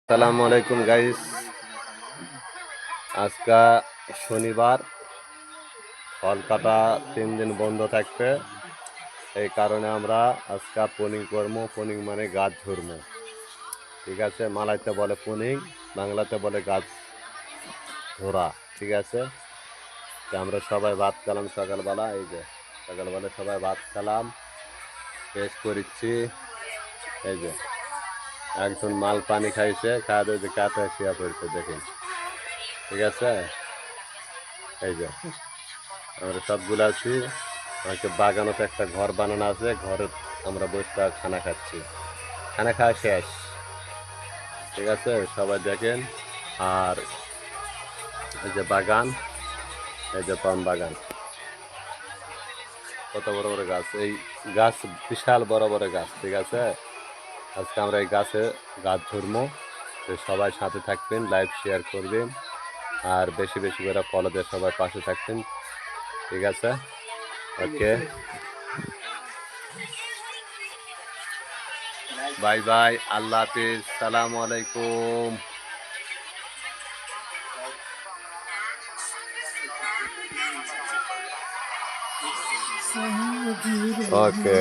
আসসালামু আলাইকুম গাইস। আজকে শনিবার, কলকাতা 3 দিন বন্ধ থাকবে। এই কারণে আমরা আজকে পনিং করবো। পনিং মানে গাছ ঝুরমো, ঠিক আছে। মালাইতে বলে পনিং, বাংলাতে বলে গাছ ধরা, ঠিক আছে। তো আমরা সবাই ভাত খেলাম সকালবেলা। এই যে সকালবেলা সবাই ভাত খেলাম, শেষ করেছি। এই যে একজন মাল পানি খাইছে, খাওয়া দিয়ে কাতে শুয়া পড়ছে, দেখেন, ঠিক আছে। এই যে আমরা সবগুলো আছি। হয়তো বাগানত একটা ঘর বানানো আছে, ঘরে আমরা বসে খানা খাচ্ছি। খানা খাওয়া শেষ, ঠিক আছে। সবাই দেখেন। আর এই যে বাগান, এই যে পাম বাগান, কত বড় বড় গাছ। এই গাছ বিশাল বড় বড় গাছ, ঠিক আছে। আজকে আমরা এই গাছ ধরবো। তো সবাই সাথে থাকবেন, লাইভ শেয়ার করবেন, আর বেশি বেশি করে ফলো দিয়ে সবাই পাশে থাকবেন, ঠিক আছে। ওকে, বাই বাই, আল্লাহ হাফিজ, সালাম আলাইকুম। ওকে।